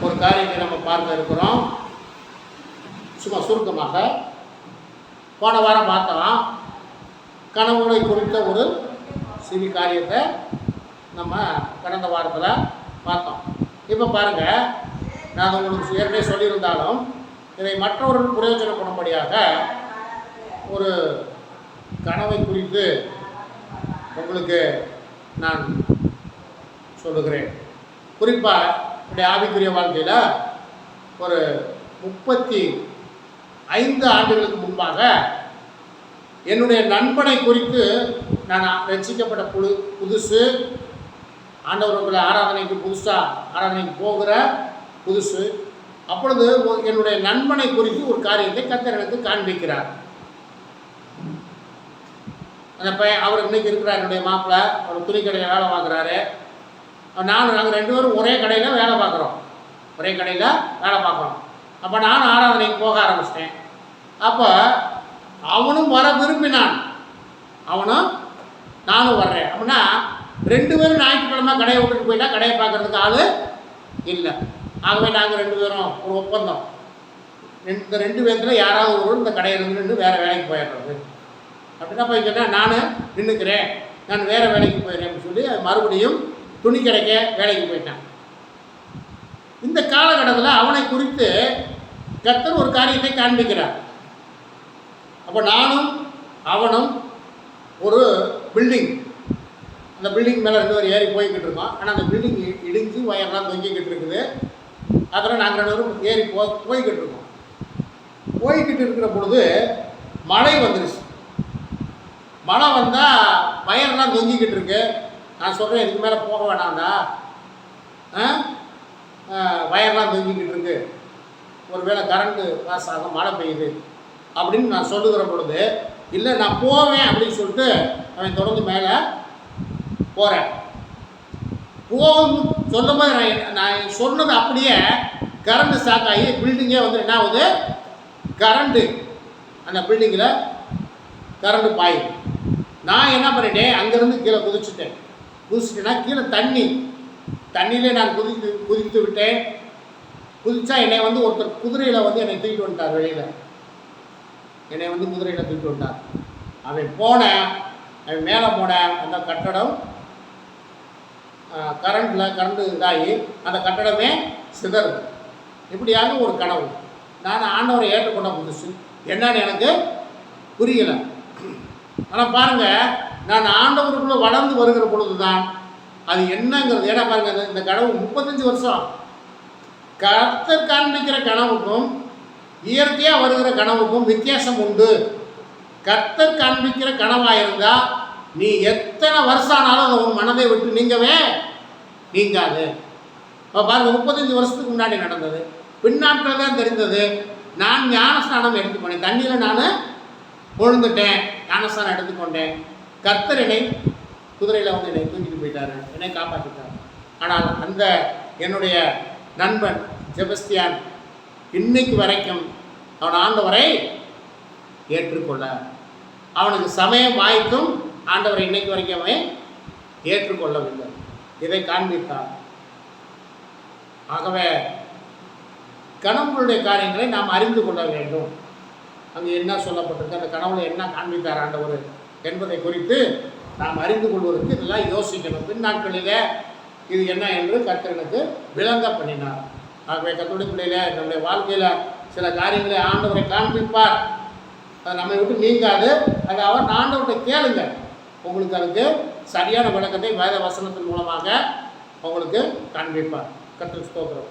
ஒரு காரியத்தை நம்ம பார்க்க இருக்கிறோம். சும்மா சுருக்கமாக போன வாரம் பார்த்தோம். கனவுகளை குறித்த ஒரு சிறு காரியத்தை நம்ம கடந்த வாரத்தில் பார்த்தோம். இப்போ பாருங்கள், நான் உங்களுக்கு ஏற்கனவே சொல்லியிருந்தாலும் இதை மற்றவர்கள் பிரயோஜனப்படும்படியாக ஒரு கனவை குறித்து உங்களுக்கு நான் சொல்லுகிறேன். குறிப்பாக என்னுடைய ஆவிக்குரிய வாழ்க்கையில் ஒரு 35 ஆண்டுகளுக்கு முன்பாக என்னுடைய நண்பனை குறித்து நான் ரட்சிக்கப்பட்ட புதுசு, ஆண்டவர்களை ஆராதனைக்கு புதுசாக ஆராதனைக்கு போகிற புதுசு. அப்பொழுது என்னுடைய நண்பனை குறித்து ஒரு காரியத்தை கர்த்தர் எனக்கு காண்பிக்கிறார். அந்த பையன் அவர் இன்னைக்கு இருக்கிறார், என்னுடைய மாப்பிள்ளை. அவர் துணி கடையில் வேலை பார்க்குறாரு. நாங்கள் 2 பேரும் ஒரே கடையில் வேலை பார்க்குறோம். அப்போ நானும் ஆராதனைக்கு போக ஆரம்பிச்சிட்டேன். அப்போ அவனும் வர விரும்பினான், நானும் வர்றேன். அப்படின்னா 2 பேரும் ஞாயிற்றுக்கிழமை கடையை விட்டுட்டு போயிட்டா கடையை பார்க்குறதுக்கு ஆள் இல்லை. ஆகவே நாங்கள் 2 பேரும் ஒரு ஒப்பந்தம், இந்த 2 பேர்த்தில் யாராவது ஒரு இந்த கடையில் நின்று வேறு வேலைக்கு போயிடுறது. அப்படின்னா போய் சொன்னால் நான் நின்றுக்கிறேன், நான் வேறு வேலைக்கு போயிடுறேன் அப்படின்னு சொல்லி மறுபடியும் துணி கடைக்க வேலைக்கு போயிட்டான். இந்த காலகட்டத்தில் அவனை குறித்து கர்த்தர் ஒரு காரியத்தை காண்பிக்கிறார். அப்போ நானும் அவனும் ஒரு பில்டிங், அந்த பில்டிங் மேலே 2 பேரும் ஏறி போய்கிட்டு இருக்கோம். ஆனால் அந்த பில்டிங் இடிஞ்சு வயர்லாம் தொங்கிக்கிட்டு இருக்குது. அதில் நாங்கள் 2 பேரும் ஏறி போய்கிட்டு இருக்கோம். போய்கிட்டு இருக்கிற பொழுது மழை வந்துருச்சு. மழை வந்தால் வயர்லாம் தொங்கிக்கிட்டு இருக்கு. நான் சொல்கிறேன், இதுக்கு மேலே போக வேணாம்டா, வயர்லாம் தொங்கிக்கிட்டு இருக்கு, ஒரு வேளை கரண்ட்டு பாஸ் ஆகும், மழை பெய்யுது அப்படின்னு நான் சொல்லுகிற பொழுது, இல்லை நான் போவேன் அப்படின்னு சொல்லிட்டு அவன் தொடர்ந்து மேலே போகிறேன். சொல்லும்போது நான் சொன்னது அப்படியே கரண்ட்டு ஸ்டார்ட் ஆகி பில்டிங்கே வந்து என்ன ஆகுது, கரண்ட்டு அந்த பில்டிங்கில் கரண்ட்டு பாயுது. நான் என்ன பண்ணிட்டேன், அங்கேருந்து கீழே குதிச்சுட்டேன்னா கீழே தண்ணியிலே நான் குதித்து விட்டேன். குதிச்சா என்னை வந்து ஒருத்தர் குதிரையில் வந்து என்னை தூக்கிட்டு வந்துட்டார். வெளியில் என்னை வந்து குதிரையில் தூக்கிட்டு வந்துட்டார். அவன் மேலே போனேன். அந்த கட்டடம் கரண்ட்டு இதாகி அந்த கட்டடமே சிதறுது. இப்படியாக ஒரு கனவு. நான் ஆண்டவரை ஏற்றுக்கொண்ட புதுசு, என்னன்னு எனக்கு புரியலை. ஆனால் பாருங்கள், நான் ஆண்டவருக்குள்ளே வளர்ந்து வருகிற பொழுது தான் அது என்னங்கிறது. ஏன்னா பாருங்கள், இந்த கனவு 35 வருஷம். கர்த்தர் காண்பிக்கிற கனவுக்கும் இயற்கையாக வருகிற கனவுக்கும் வித்தியாசம் உண்டு. கர்த்தர் காண்பிக்கிற கனவாக இருந்தால் நீ எத்தனை வருஷம் ஆனாலும் அதை உன் மனதை விட்டு நீங்காது. இப்போ பாருங்கள், 35 வருஷத்துக்கு முன்னாடி நடந்தது. பின்னாட்கள் தான் தெரிந்தது. நான் ஞானஸ்நானம் எடுத்துக்கொண்டேன், தண்ணியில் நான் விழுந்துட்டேன், ஞானஸ்நானம் எடுத்துக்கொண்டேன். கர்த்தர் என்னை குதிரையில் வந்து என்னை தூக்கிட்டு போயிட்டார், என்னை காப்பாற்றிட்டார். ஆனால் அந்த என்னுடைய நண்பன் செபஸ்தியான் இன்னைக்கு வரைக்கும் அவன் ஆண்டவரை ஏற்றுக்கொள்ள, அவனுக்கு சமயம் வாய்க்கும் ஆண்டவரை இன்னைக்கு வரைக்கும் அவன் ஏற்றுக்கொள்ளவில்லை. இதை காண்பித்தார். ஆகவே கனவுகளுடைய காரியங்களை நாம் அறிந்து கொள்ள வேண்டும். அங்கே என்ன சொல்லப்பட்டிருக்கு, அந்த கனவுல என்ன காண்பித்தார் ஆண்டவர் என்பதை குறித்து நாம் அறிந்து கொள்வதற்கு இதெல்லாம் யோசிக்கணும். பின்னாட்களிலே இது என்ன என்று கர்த்தருக்கு விளங்க பண்ணினார். ஆகவே கர்த்தருடைய பிள்ளையில நம்முடைய வாழ்க்கையில் சில காரியங்களை ஆண்டவரை காண்பிப்பார். அது நம்மை விட்டு நீங்காது. அது அவர் ஆண்டவர்கிட்ட கேளுங்க, உங்களுக்கு அதுக்கு சரியான விளக்கத்தை வேத வசனத்தின் மூலமாக உங்களுக்கு காண்பிப்பார். கர்த்தருக்கு ஸ்தோத்திரம்.